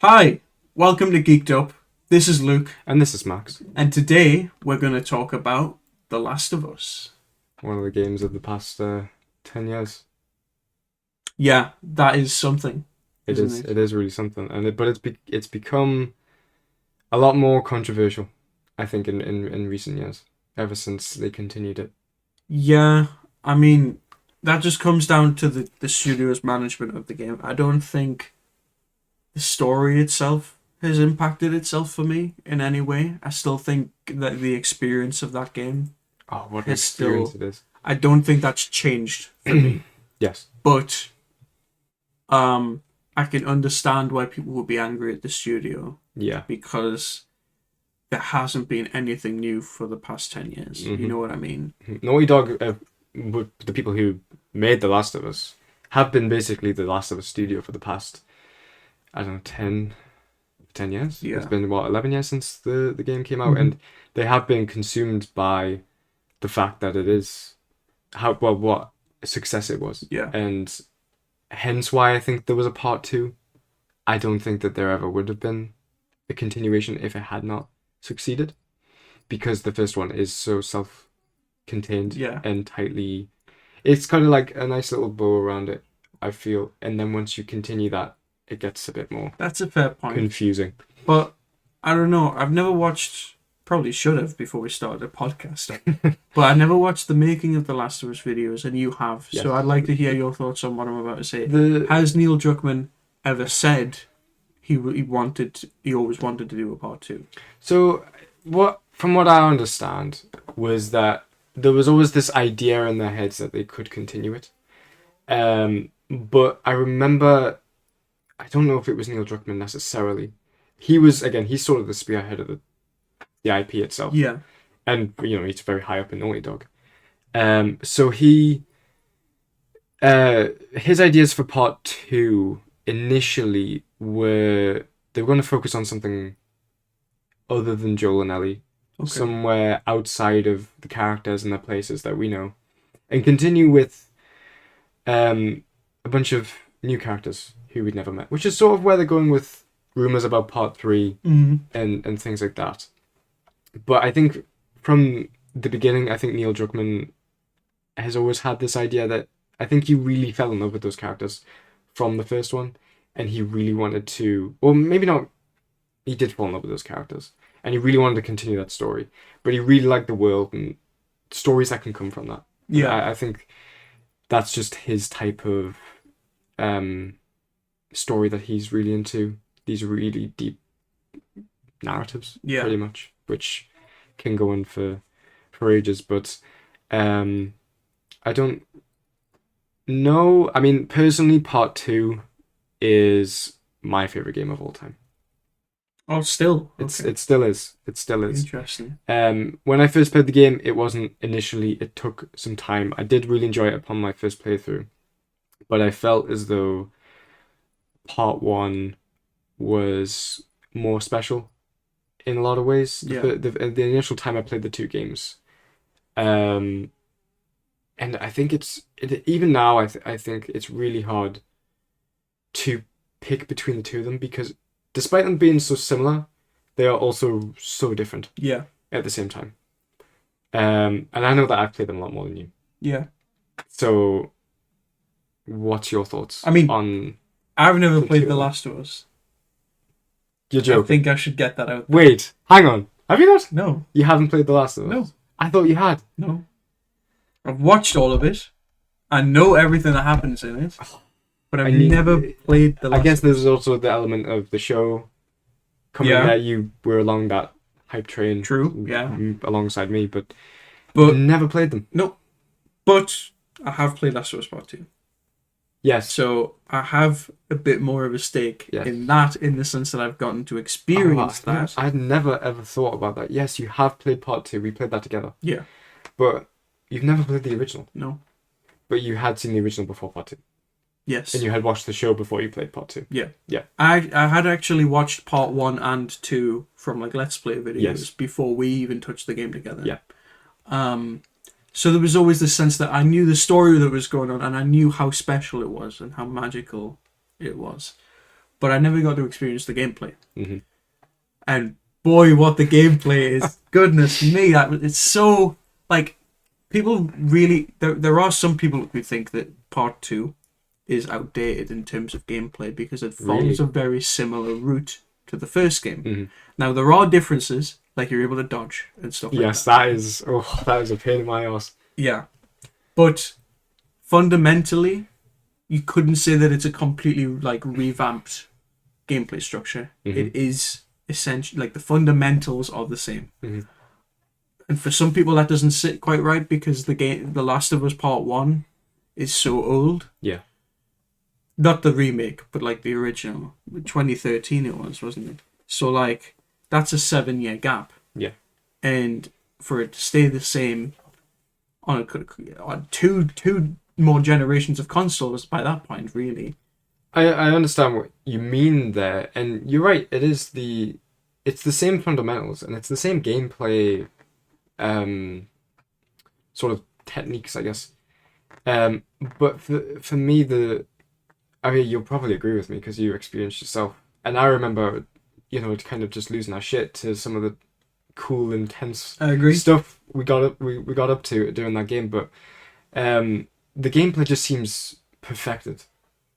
Hi, welcome to Geeked Up. This is Luke, And this is Max, and today we're going to talk about The Last of Us. one of the games of the past 10 years. Yeah, that is something. It isn't is. It is really something, but it's become a lot more controversial, I think, in recent years, ever since they continued it. Yeah, I mean, that just comes down to the studio's management of the game. I don't think the story itself has impacted itself for me in any way. I still think that the experience of that game Oh, what an is experience still... it is! I don't think that's changed for me. Yes. But I can understand why people would be angry at the studio Yeah. because there hasn't been anything new for the past 10 years. You know what I mean? Naughty Dog, the people who made The Last of Us, have been basically the Last of Us studio for the past, I don't know, 10 years? Yeah. It's been, 11 years since the game came out, and they have been consumed by the fact that it is what a success it was. Yeah. And hence why I think there was a part two. I don't think that there ever would have been a continuation if it had not succeeded, because the first one is so self-contained and tightly. It's kind of like a nice little bow around it, I feel. And then once you continue that, it gets a bit more That's a fair point. confusing. But I don't know. I've never watched... Probably should have before we started a podcast. But I never watched the making of The Last of Us videos, and you have. Yes. So I'd like to hear your thoughts on what I'm about to say. Has Neil Druckmann ever said he always wanted to do a part two? So from what I understand was that there was always this idea in their heads that they could continue it. But I remember, I don't know if it was Neil Druckmann necessarily. He's sort of the spearhead of the IP itself. Yeah. And, he's very high up in Naughty Dog. So his ideas for part two initially were, they were going to focus on something other than Joel and Ellie. Okay. Somewhere outside of the characters and the places that we know. And continue with a bunch of new characters who we'd never met. Which is sort of where they're going with rumours about part three and things like that. But I think from the beginning, I think Neil Druckmann has always had this idea that I think he really fell in love with those characters from the first one. And he really wanted to, or maybe not, he did fall in love with those characters. And he really wanted to continue that story. But he really liked the world and stories that can come from that. Yeah. I think that's just his type of story that he's really into. These really deep narratives, pretty much, which can go on for ages. But I don't know. I mean, personally, part two is my favorite game of all time. Oh, still? Okay. It still is. It still is. Interesting. When I first played the game, it wasn't initially. It took some time. I did really enjoy it upon my first playthrough, but I felt as though part one was more special in a lot of ways. The initial time I played the two games, and I think even now I think it's really hard to pick between the two of them, because despite them being so similar, they are also so different. Yeah. At the same time. And I know that I've played them a lot more than you. Yeah. So, what's your thoughts? I mean, on I've never played The Last of Us. You're joking. I think I should get that out there. Wait, hang on. Have you not? No. You haven't played The Last of Us? No. I thought you had. No. I've watched all of it. I know everything that happens in it. But I've never played The Last of Us. I guess there's also the element of the show coming that you were along that hype train. True, yeah. Alongside me, but never played them. No. But I have played Last of Us Part 2. Yes. So I have a bit more of a stake in that, in the sense that I've gotten to experience that. I'd never ever thought about that. Yes, you have played Part 2. We played that together. Yeah. But you've never played the original. No. But you had seen the original before Part 2. Yes. And you had watched the show before you played Part 2. Yeah. Yeah. I had actually watched Part 1 and 2 from like Let's Play videos before we even touched the game together. Yeah. So there was always this sense that I knew the story that was going on, and I knew how special it was and how magical it was. but I never got to experience the gameplay. Mm-hmm. And boy, what the gameplay is! Goodness me, it's so like people really. There are some people who think that Part 2 is outdated in terms of gameplay because it follows Really? a very similar route to the first game. Mm-hmm. Now there are differences, like you're able to dodge and stuff like Yes, that. that is a pain in my ass. Yeah, but fundamentally, you couldn't say that it's a completely like revamped gameplay structure. Mm-hmm. It is essentially like the fundamentals are the same. Mm-hmm. And for some people that doesn't sit quite right because The Last of Us Part 1 is so old. Yeah. Not the remake, but like the original. 2013 it was, wasn't it? So like that's a 7-year gap. Yeah. And for it to stay the same on two more generations of consoles by that point, really. I understand what you mean there, and you're right. It's the same fundamentals and it's the same gameplay, sort of techniques, I guess. But for me, I mean, you'll probably agree with me because you experienced yourself, and I remember, kind of just losing our shit to some of the cool, intense I agree. stuff we got up to during that game, but the gameplay just seems perfected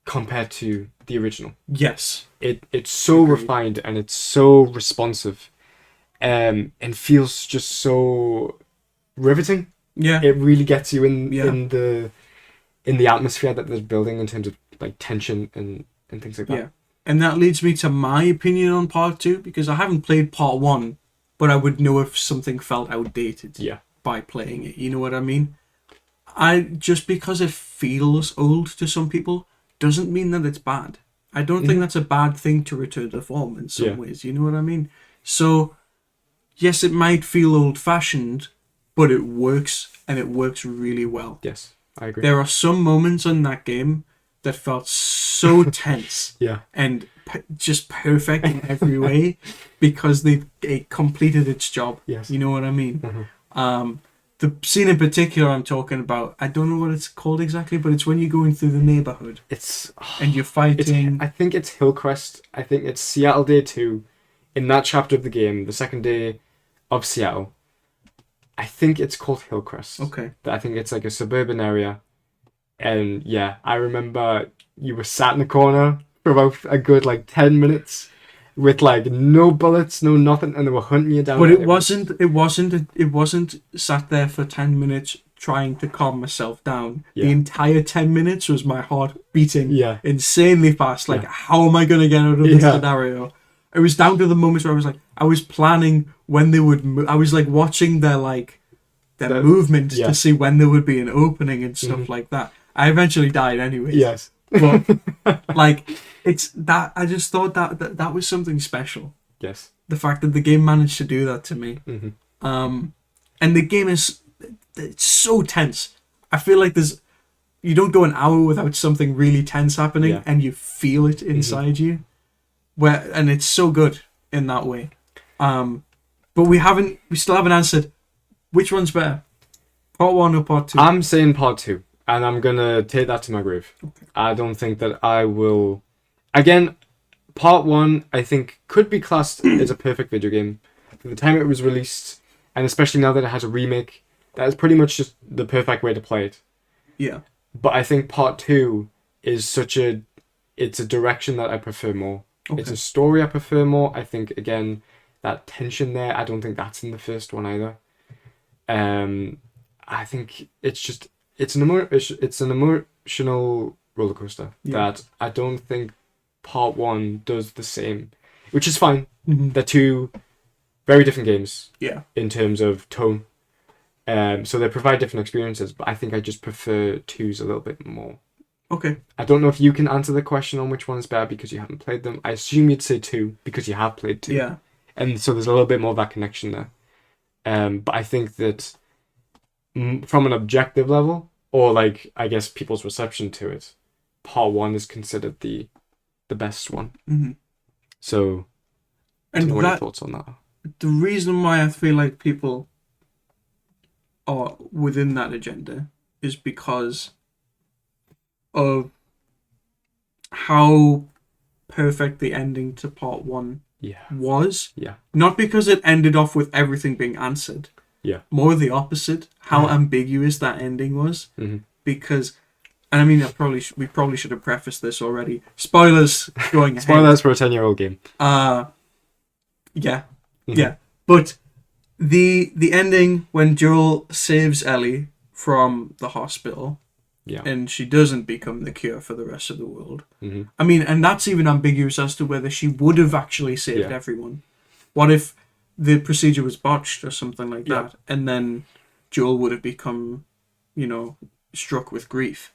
compared to the original. Yes. It's so Agreed. refined and it's so responsive, and feels just so riveting. Yeah. It really gets you Yeah. in the atmosphere that they're building in terms of like tension and things like that. Yeah. And that leads me to my opinion on Part 2 because I haven't played Part 1, but I would know if something felt outdated by playing it. You know what I mean? Just because it feels old to some people doesn't mean that it's bad. I don't think that's a bad thing to return to form in some ways. You know what I mean? So, yes, it might feel old-fashioned, but it works, and it works really well. Yes, I agree. There are some moments in that game that felt so tense and just perfect in every way because it completed its job. Yes. You know what I mean? Mm-hmm. The scene in particular I'm talking about, I don't know what it's called exactly, but it's when you're going through the neighborhood. And you're fighting. I think it's Hillcrest. I think it's Seattle Day 2. In that chapter of the game, the second day of Seattle, I think it's called Hillcrest. Okay. I think it's like a suburban area. And yeah, I remember you were sat in the corner for about a good 10 minutes with no bullets, no nothing, and they were hunting you down. But it wasn't sat there for 10 minutes trying to calm myself down. Yeah. The entire 10 minutes was my heart beating insanely fast. Yeah. How am I going to get out of this scenario? It was down to the moments where I was planning when they would I was watching their movement to see when there would be an opening and stuff like that. I eventually died anyway. Yes. But it's that I just thought that was something special. Yes. The fact that the game managed to do that to me. Mm-hmm. And the game it's so tense. I feel like you don't go an hour without something really tense happening and you feel it inside you. And it's so good in that way. But we still haven't answered which one's better. Part 1 or Part 2? I'm saying Part 2. And I'm going to take that to my grave. Okay. I don't think that I will... Again, Part 1, I think, could be classed as a perfect video game. For the time it was released, and especially now that it has a remake, that is pretty much just the perfect way to play it. Yeah. But I think Part 2 is it's a direction that I prefer more. Okay. It's a story I prefer more. I think, again, that tension there, I don't think that's in the first one either. I think it's an emotional roller coaster that I don't think Part 1 does the same, which is fine. Mm-hmm. They're two very different games in terms of tone. So they provide different experiences, but I think I just prefer 2's a little bit more. Okay. I don't know if you can answer the question on which one is better because you haven't played them. I assume you'd say 2 because you have played 2. Yeah. And so there's a little bit more of that connection there. But I think that from an objective level, or I guess people's reception to it, Part 1 is considered the best one. Mm-hmm. So, and what are your thoughts on that? The reason why I feel like people are within that agenda is because of how perfect the ending to part 1 Yeah. was. Yeah. Not because it ended off with everything being answered. Yeah. More the opposite. How ambiguous that ending was. Mm-hmm. Because, and I mean, we probably should have prefaced this already. Spoilers going ahead. Spoilers for a 10-year-old game. Yeah. Mm-hmm. Yeah. But the ending when Joel saves Ellie from the hospital, Yeah. and she doesn't become the cure for the rest of the world. Mm-hmm. I mean, and that's even ambiguous as to whether she would have actually saved everyone. What if the procedure was botched or something like that, and then Joel would have become, struck with grief?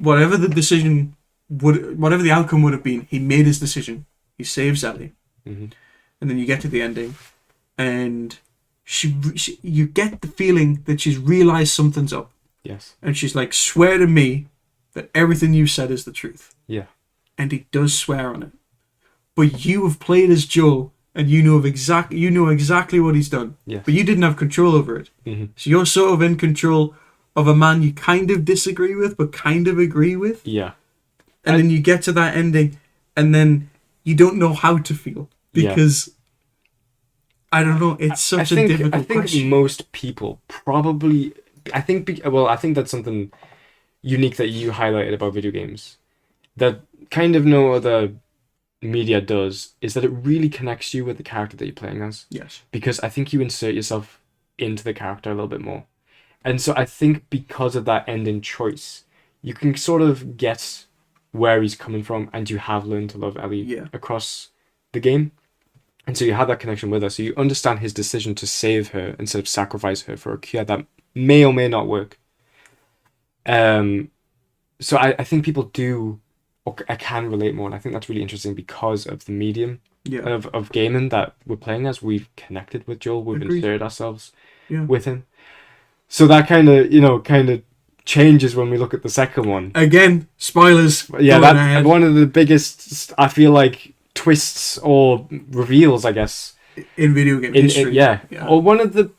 Whatever the outcome would have been, he made his decision. He saves Ellie, Mm-hmm. and then you get to the ending, and you get the feeling that she's realized something's up. Yes. And she's like, swear to me that everything you said is the truth. Yeah. And he does swear on it. But you have played as Joel, and you know exactly what he's done. Yes. But you didn't have control over it. Mm-hmm. So you're sort of in control of a man you kind of disagree with, but kind of agree with. Yeah. And then you get to that ending, and then you don't know how to feel. Because, I don't know, it's such a difficult question. I think most people probably... I think that's something unique that you highlighted about video games that kind of no other media does, is that it really connects you with the character that you're playing as. Yes. Because I think you insert yourself into the character a little bit more. And so I think because of that ending choice, you can sort of get where he's coming from, and you have learned to love Ellie across the game. And so you have that connection with her. So you understand his decision to save her instead of sacrifice her for a cure that may or may not work. So I think people do, or I can relate more, and I think that's really interesting because of the medium of gaming that we're playing as. We've connected with Joel, we've inserted ourselves with him. So that kind of changes when we look at the second one. Again, spoilers. Yeah, that's one of the biggest, I feel like, twists or reveals, I guess, in video game history. Or one of the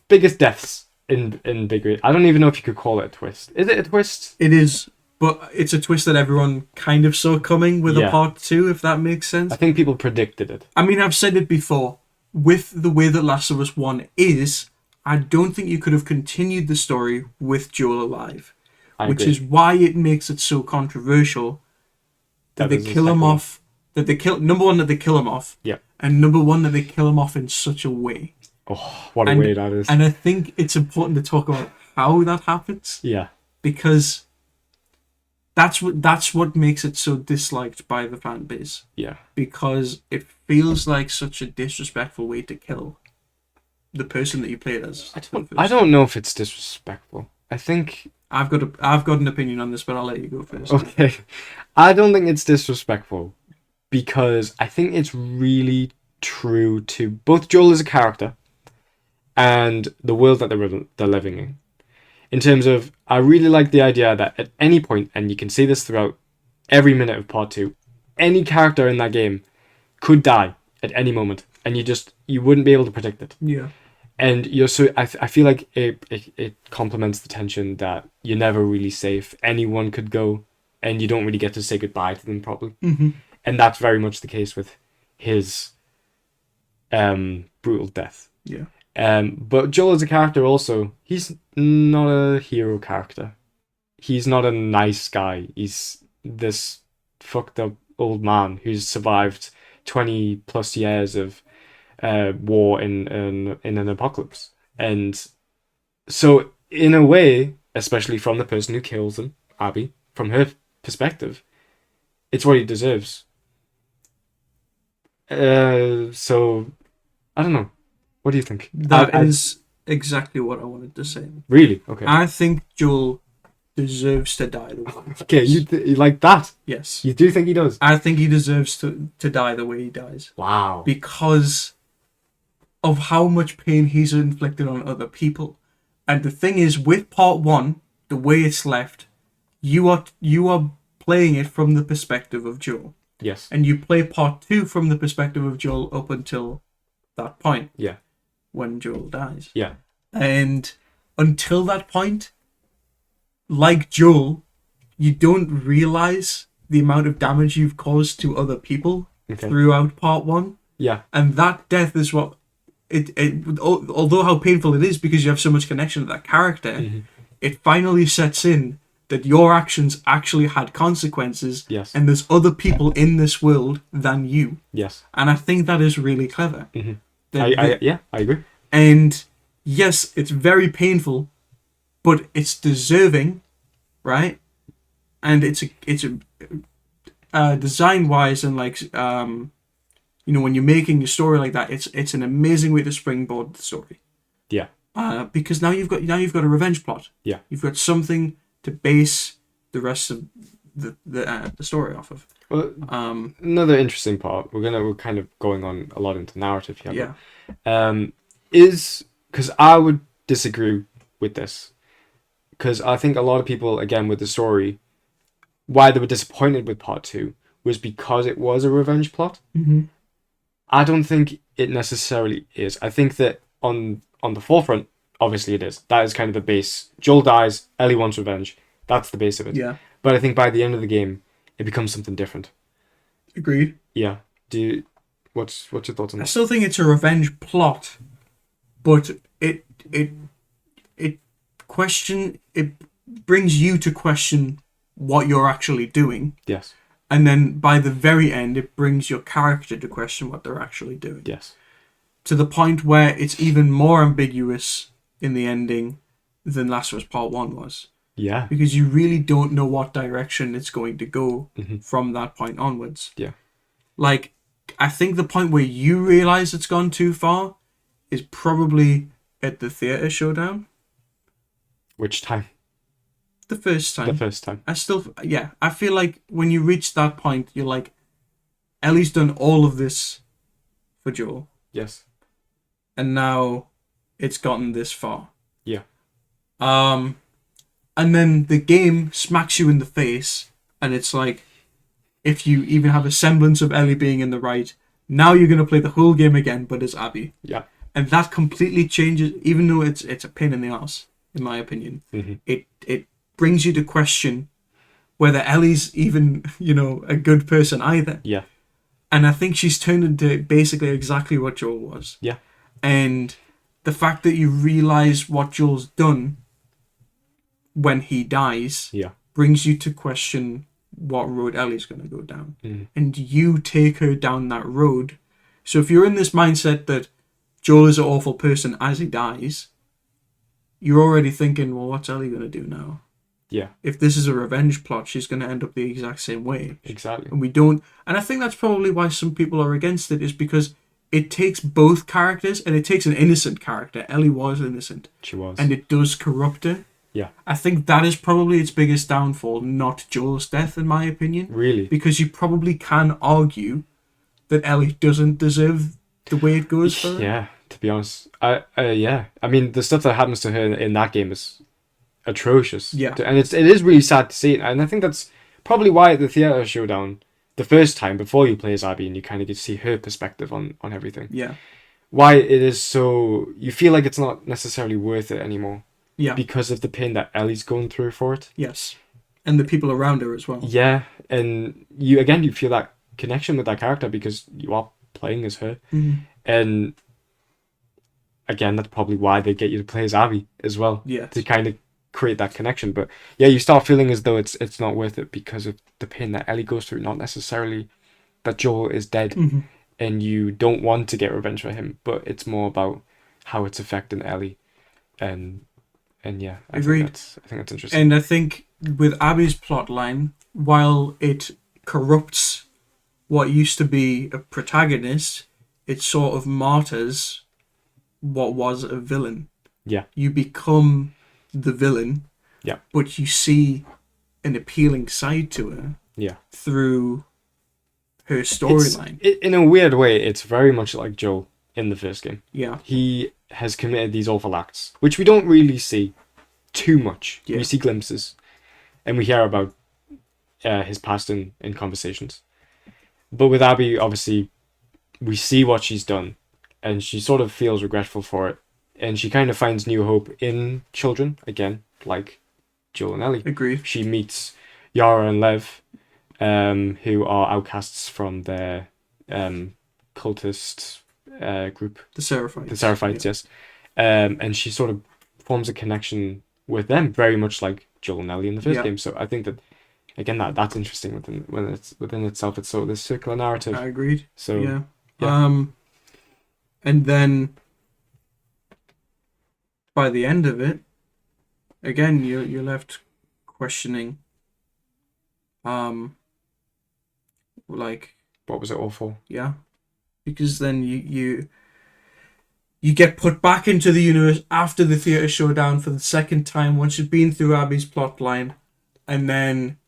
biggest deaths in big. I don't even know if you could call it a twist. Is it a twist? It is, but it's a twist that everyone kind of saw coming with a part 2, if that makes sense. I think people predicted it. I mean, I've said it before. With the way that Last of Us 1 is, I don't think you could have continued the story with Joel alive. Which is why it makes it so controversial that they kill him off. Number one, that they kill him off. Yeah. And number one, that they kill him off in such a way. Oh, what a way that is. And I think it's important to talk about how that happens. Yeah. Because that's what makes it so disliked by the fan base. Yeah. Because it feels like such a disrespectful way to kill the person that you played as. I don't know if it's disrespectful. I think I've got an opinion on this, but I'll let you go first. Okay. I don't think it's disrespectful because I think it's really true to both Joel as a character and the world that they're living in. In terms of, I really like the idea that at any point, and you can see this throughout every minute of part 2, any character in that game could die at any moment, and you wouldn't be able to predict it. Yeah. And I feel like it complements the tension that you're never really safe. Anyone could go, and you don't really get to say goodbye to them properly. Mm-hmm. And that's very much the case with his brutal death. Yeah. But Joel as a character also, he's not a hero character. He's not a nice guy. He's this fucked up old man who's survived 20 plus years of war in an apocalypse. And so in a way, especially from the person who kills him, Abby, from her perspective, it's what he deserves. So I don't know. What do you think? That is exactly what I wanted to say. Really? Okay. I think Joel deserves to die the way he dies. Okay, you like that? Yes. You do think he does? I think he deserves to die the way he dies. Wow. Because of how much pain he's inflicted on other people. And the thing is, with part 1, the way it's left, you are playing it from the perspective of Joel. Yes. And you play part 2 from the perspective of Joel up until that point. Yeah. When Joel dies. Yeah. And until that point, like Joel, you don't realize the amount of damage you've caused to other people throughout part 1. Yeah. And that death is what although how painful it is because you have so much connection to that character, it finally sets in that your actions actually had consequences. Yes. And there's other people in this world than you. Yes. And I think that is really clever. I agree. And yes, it's very painful, but it's deserving, right? And it's a design wise and like when you're making a story like that, it's an amazing way to springboard the story. Yeah. Because now you've got a revenge plot. Yeah. You've got something to base the rest of the story off of. Well, another interesting part. We're kind of going on a lot into narrative here. Yeah. Is because I would disagree with this, because I think a lot of people, again, with the story, why they were disappointed with part 2 was because it was a revenge plot. Mm-hmm. I don't think it necessarily is. I think that on the forefront, obviously it is. That is kind of the base. Joel dies, Ellie wants revenge. That's the base of it. Yeah. But I think by the end of the game, it becomes something different. Agreed. Yeah. What's your thoughts on that? I still think it's a revenge plot, but it brings you to question what you're actually doing. Yes. And then by the very end, it brings your character to question what they're actually doing. Yes. To the point where it's even more ambiguous in the ending than Last of Us Part 1 was. Yeah. Because you really don't know what direction it's going to go from that point onwards. Yeah. Like, I think the point where you realise it's gone too far is probably at the theatre showdown. Which time? The first time. The first time. I feel like when you reach that point, you're like, Ellie's done all of this for Joel. Yes. And now it's gotten this far. Yeah. And then the game smacks you in the face, and it's like, if you even have a semblance of Ellie being in the right, now you're going to play the whole game again, but as Abby. Yeah. And that completely changes, even though it's a pain in the ass, in my opinion. Mm-hmm. It brings you to question whether Ellie's even, a good person either. Yeah. And I think she's turned into basically exactly what Joel was. Yeah. And the fact that you realise what Joel's done when he dies brings you to question what road Ellie's going to go down. Mm. And you take her down that road. So if you're in this mindset that Joel is an awful person as he dies, you're already thinking, well, what's Ellie going to do now? Yeah. If this is a revenge plot, she's going to end up the exact same way. Exactly. And we don't... And I think that's probably why some people are against it, is because it takes both characters, and it takes an innocent character. Ellie was innocent. She was. And it does corrupt her. Yeah. I think that is probably its biggest downfall, not Joel's death, in my opinion. Really? Because you probably can argue that Ellie doesn't deserve the way it goes for her. Yeah, to be honest. Yeah. I mean, the stuff that happens to her in that game is atrocious. Yeah. And it is really sad to see it. And I think that's probably why at the theatre showdown, the first time, before you play as Abby, and you kind of get to see her perspective on everything. Yeah. Why it is so... You feel like it's not necessarily worth it anymore. Yeah. Because of the pain that Ellie's going through for it. Yes. And the people around her as well. Yeah. And you feel that connection with that character because you are playing as her. Mm-hmm. And again, that's probably why they get you to play as Abby as well. Yeah. To kind of create that connection. But yeah, you start feeling as though it's not worth it because of the pain that Ellie goes through, not necessarily that Joel is dead. Mm-hmm. And you don't want to get revenge for him, but it's more about how it's affecting Ellie. And yeah, Agreed. I think that's interesting. And I think with Abby's plotline, while it corrupts what used to be a protagonist, it sort of martyrs what was a villain. Yeah. You become the villain. Yeah. But you see an appealing side to her. Yeah. Through her storyline. In a weird way, it's very much like Joel in the first game. Yeah. He has committed these awful acts, which we don't really see too much. Yeah. We see glimpses, and we hear about his past in conversations. But with Abby, obviously, we see what she's done, and she sort of feels regretful for it, and she kind of finds new hope in children, again, like Joel and Ellie. Agreed. She meets Yara and Lev, who are outcasts from their cultist group, The Seraphites. the Seraphites, yes. And she sort of forms a connection with them, very much like Joel and Ellie in the first game. So I think that, again, that's interesting within itself. It's sort of this circular narrative. I agreed. So yeah. yeah. And then by the end of it, again, you're left questioning, like, what was it all for? Yeah, because then you get put back into the universe after the theater showdown for the second time once you've been through Abby's plotline, and then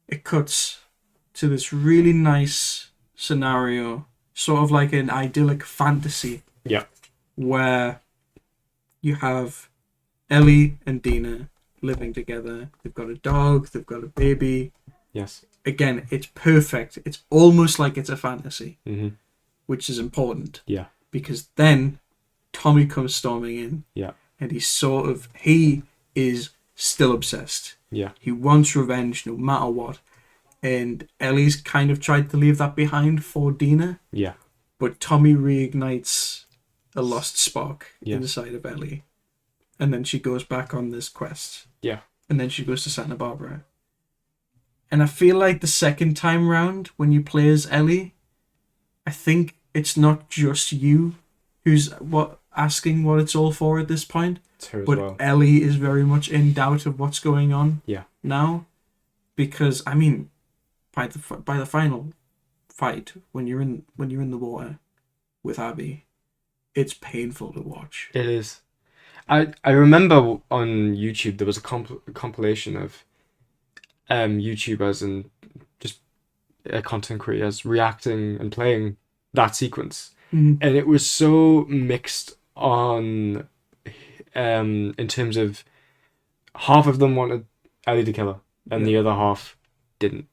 it cuts to this really nice scenario, sort of like an idyllic fantasy. Yeah. Where you have Ellie and Dina living together. They've got a dog, they've got a baby. Yes. Again, it's perfect. It's almost like it's a fantasy, which is important. Yeah. Because then Tommy comes storming in. Yeah. And he is still obsessed. Yeah. He wants revenge no matter what. And Ellie's kind of tried to leave that behind for Dina. Yeah. But Tommy reignites a lost spark inside of Ellie. And then she goes back on this quest. Yeah. And then she goes to Santa Barbara. And I feel like the second time round, when you play as Ellie, I think it's not just you who's asking what it's all for at this point. It's her as but well. Ellie is very much in doubt of what's going on. Yeah. Now, because I mean, by the final fight, when you're in the water with Abby, it's painful to watch. It is. I remember on YouTube there was a compilation of YouTubers and just content creators reacting and playing that sequence, and it was so mixed on in terms of half of them wanted Ellie to kill her and the other half didn't,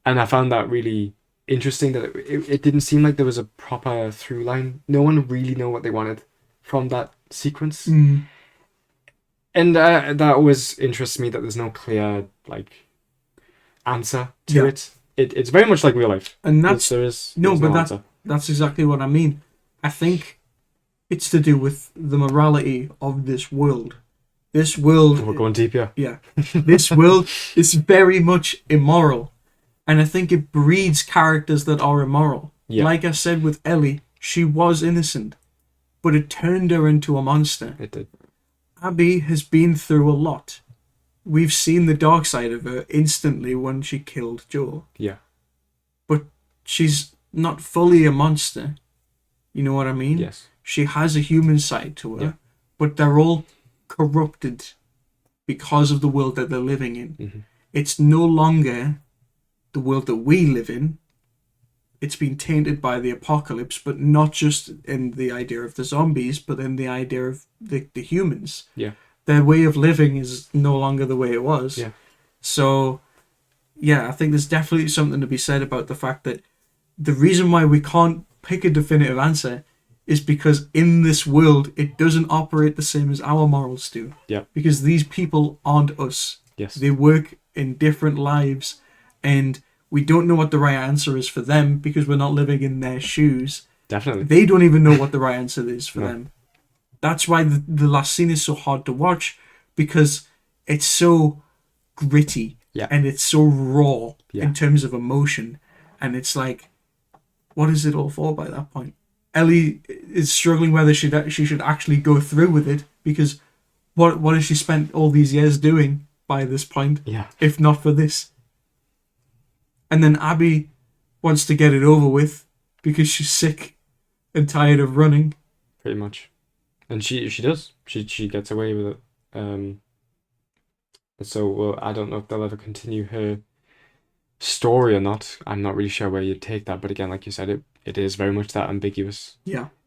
and I found that really interesting that it didn't seem like there was a proper through line. No one really knew what they wanted from that sequence. And that always interests me, that there's no clear answer to it. It's very much like real life, and that's there's no answer. That's exactly what I mean. I think it's to do with the morality of this world. This world, we're going deep, yeah. This world is very much immoral, and I think it breeds characters that are immoral. Like I said with Ellie, she was innocent, but it turned her into a monster. It did. Abby has been through a lot. We've seen the dark side of her instantly when she killed Joel. Yeah. But she's not fully a monster. You know what I mean? Yes. She has a human side to her, but they're all corrupted because of the world that they're living in. It's no longer the world that we live in. It's been tainted by the apocalypse, but not just in the idea of the zombies, but in the idea of the humans. Yeah. Their way of living is no longer the way it was. Yeah. So, yeah, I think there's definitely something to be said about the fact that the reason why we can't pick a definitive answer is because in this world, it doesn't operate the same as our morals do. Yeah. Because these people aren't us. Yes. They work in different lives, and we don't know what the right answer is for them because we're not living in their shoes. Definitely. They don't even know what the right answer is for them. That's why the last scene is so hard to watch, because it's so gritty and it's so raw in terms of emotion. And it's like, what is it all for by that point? Ellie is struggling whether she should actually go through with it, because what has she spent all these years doing by this point, if not for this? And then Abby wants to get it over with because she's sick and tired of running. Pretty much. And she does. She gets away with it. So, well, I don't know if they'll ever continue her story or not. I'm not really sure where you'd take that. But again, like you said, it is very much that ambiguous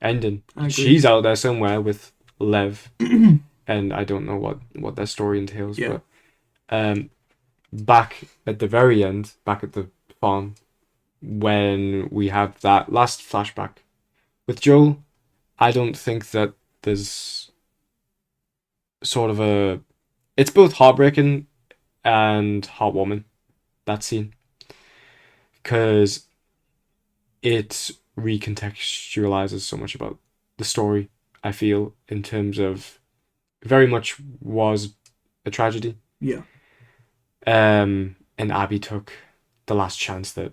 ending. She's out there somewhere with Lev. And I don't know what their story entails. Yeah. But back at the very end, back at the farm, when we have that last flashback with Joel, I don't think that there's sort of it's both heartbreaking and heartwarming, that scene. because it recontextualizes so much about the story, I feel, in terms of very much was a tragedy. Yeah. And Abby took the last chance that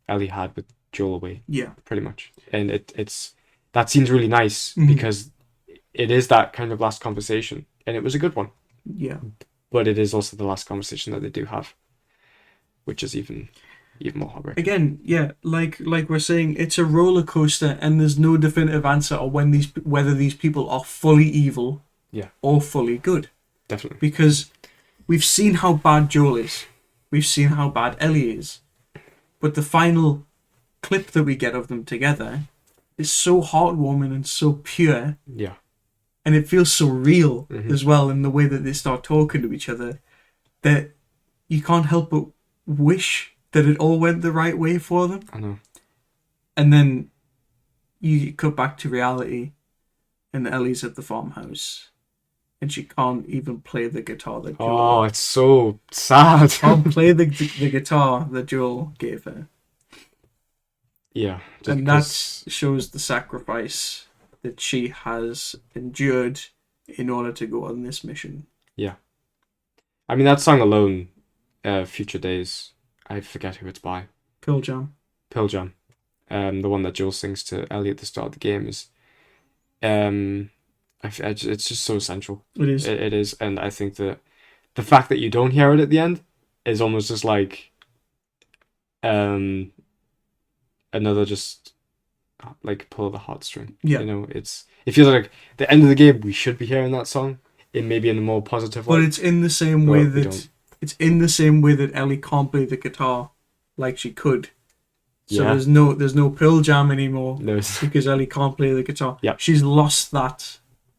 Ellie had with Joel away. Yeah. Pretty much. And it's that scene's really nice because it is that kind of last conversation. And it was a good one. Yeah. But it is also the last conversation that they do have, which is even more heartbreaking. Again, yeah, like we're saying, it's a roller coaster, and there's no definitive answer on whether these people are fully evil, or fully good. Definitely, because we've seen how bad Joel is, we've seen how bad Ellie is, but the final clip that we get of them together is so heartwarming and so pure. Yeah, and it feels so real as well in the way that they start talking to each other that you can't help but wish that it all went the right way for them. I know. And then you cut back to reality, and Ellie's at the farmhouse, and she can't even play the guitar that Joel... Oh, it's so sad. Can't play the guitar that Joel gave her. Yeah. And that shows the sacrifice that she has endured in order to go on this mission. Yeah. I mean, that song alone, Future Days, I forget who it's by. Pearl Jam. The one that Joel sings to Ellie at the start of the game is... it's just so essential. It is. It is, and I think that the fact that you don't hear it at the end is almost just like another just like pull of the heartstring. Yeah. You know, it feels like the end of the game we should be hearing that song. It may be in a more positive way. But it's in the same way that Ellie can't play the guitar like she could. So there's no Pearl Jam anymore. No. Because Ellie can't play the guitar. Yeah. She's lost that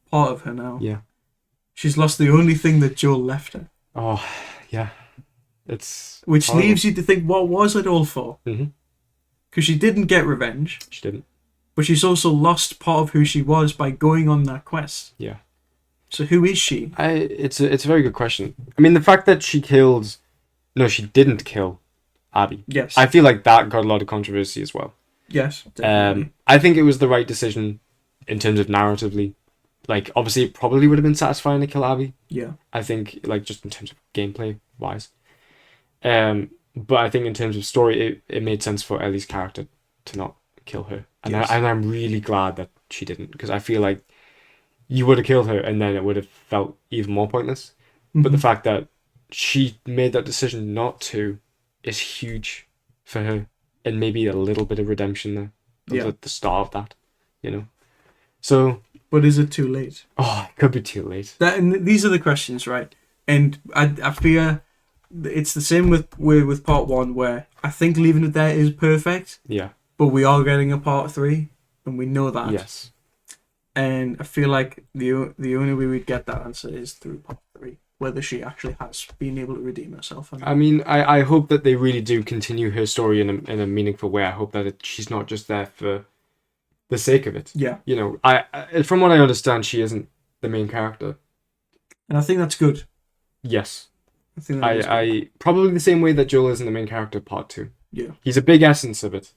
part of her now. Yeah. She's lost the only thing that Joel left her. Oh, yeah. Which horrible. leaves you to think, what was it all for? Mm-hmm. Because she didn't get revenge. She didn't. But she's also lost part of who she was by going on that quest. Yeah. So who is she? It's a very good question. I mean, the fact that she didn't kill Abby. Yes. I feel like that got a lot of controversy as well. Yes, definitely. I think it was the right decision in terms of narratively. Like, obviously, it probably would have been satisfying to kill Abby. Yeah. I think, like, just in terms of gameplay wise. But I think in terms of story, it made sense for Ellie's character to not kill her. And, Yes. and I'm really glad that she didn't, because I feel like you would have killed her and then it would have felt even more pointless. Mm-hmm. But the fact that she made that decision not to is huge for her, and maybe a little bit of redemption there. Yeah. At the start of that, you know. So, But is it too late? oh, it could be too late. And these are the questions, right? And I fear it's the same with part one, where I think leaving it there is perfect. Yeah. But we are getting a part 3, and we know that. Yes. And I feel like the only way we'd get that answer is through part 3, whether she actually has been able to redeem herself. I mean, I hope that they really do continue her story in a meaningful way. I hope that she's not just there for the sake of it. Yeah. You know, I from what I understand, she isn't the main character. And I think that's good. Yes. I think that is good. I probably the same way that Joel isn't the main character of part 2. Yeah. He's a big essence of it,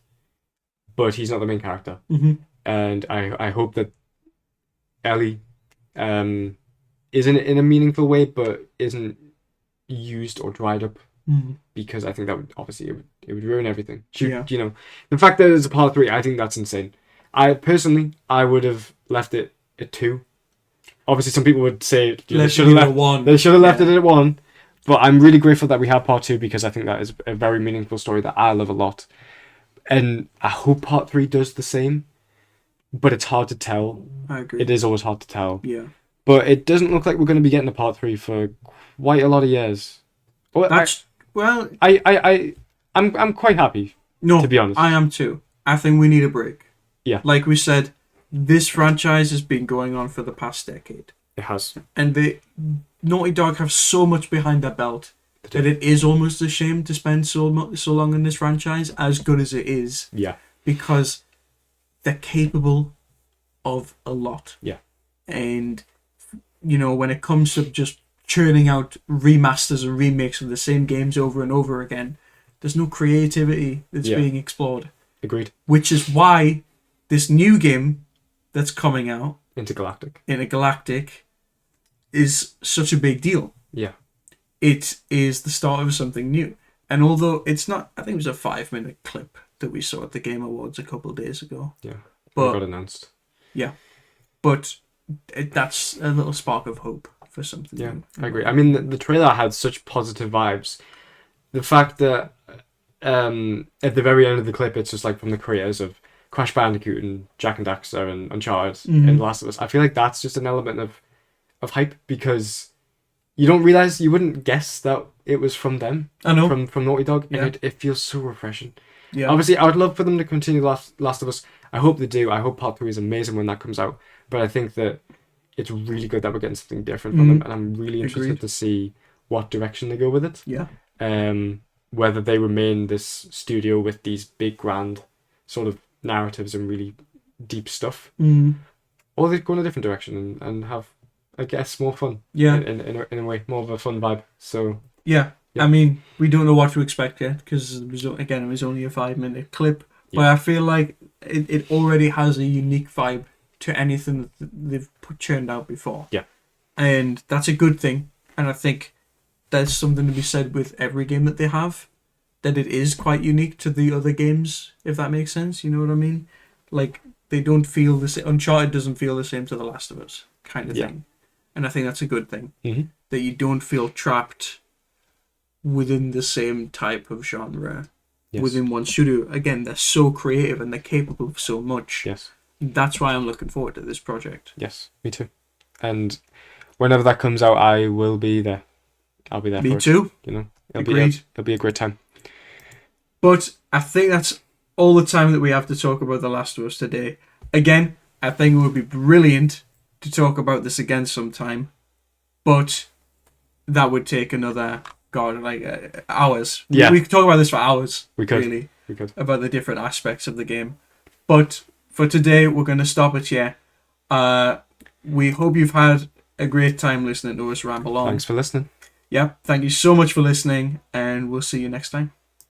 but he's not the main character. Mm-hmm. And I hope that Ellie is in a meaningful way, but isn't used or dried up, because I think that would obviously it would ruin everything. You know, the fact that it's a part 3, I think that's insane. I personally would have left it at 2. Obviously, some people would say they should have left 1. They should have left it at 1. But I'm really grateful that we have part 2, because I think that is a very meaningful story that I love a lot, and I hope part 3 does the same. But it's hard to tell. I agree. It is always hard to tell. Yeah. But it doesn't look like we're going to be getting a part 3 for quite a lot of years. Well, I'm quite happy. No, to be honest, I am too. I think we need a break. Yeah. Like we said, this franchise has been going on for the past decade. It has. And Naughty Dog have so much behind their belt that it is almost a shame to spend so long in this franchise, as good as it is. Yeah. Because they're capable of a lot. Yeah. And, you know, when it comes to just churning out remasters and remakes of the same games over and over again, There's no creativity that's being explored. Agreed. Which is why this new game that's coming out, Intergalactic, is such a big deal. Yeah. It is the start of something new. And although it's not, I think it was a 5-minute clip that we saw at the Game Awards a couple of days ago. Yeah. But it got announced. Yeah. But that's a little spark of hope for something new. I agree. I mean, the trailer had such positive vibes. The fact that at the very end of the clip, it's just like from the creators of Crash Bandicoot and Jak and Daxter and Uncharted and The Last of Us. I feel like that's just an element of hype, because you don't realize, you wouldn't guess that it was from them. I know. From Naughty Dog. Yeah. And it feels so refreshing. Yeah. Obviously, I would love for them to continue Last of Us. I hope they do. I hope Part 3 is amazing when that comes out. But I think that it's really good that we're getting something different from them. And I'm really interested to see what direction they go with it. Yeah. Whether they remain this studio with these big, grand sort of narratives and really deep stuff. Or they go in a different direction and have, I guess, more fun. Yeah. In a way, more of a fun vibe. So yeah. I mean, we don't know what to expect yet, because it was only a 5-minute clip. But I feel like it already has a unique vibe to anything that they've churned out before. Yeah. And that's a good thing. And I think there's something to be said with every game that they have, that it is quite unique to the other games, if that makes sense. You know what I mean? Like, they don't feel the same. Uncharted doesn't feel the same to The Last of Us kind of thing. And I think that's a good thing. That you don't feel trapped within the same type of genre within one studio. Again, they're so creative and they're capable of so much. Yes. That's why I'm looking forward to this project. Yes, me too. And whenever that comes out, I will be there. I'll be there for it. Me too. You know, Agreed. It'll be a great time. But I think that's all the time that we have to talk about The Last of Us today. Again, I think it would be brilliant to talk about this again sometime, but that would take another hours. Yeah. We could talk about this for hours. We could. Really. We could. About the different aspects of the game. But for today, we're going to stop it here. We hope you've had a great time listening to us ramble on. Thanks for listening. Yeah, thank you so much for listening, and we'll see you next time.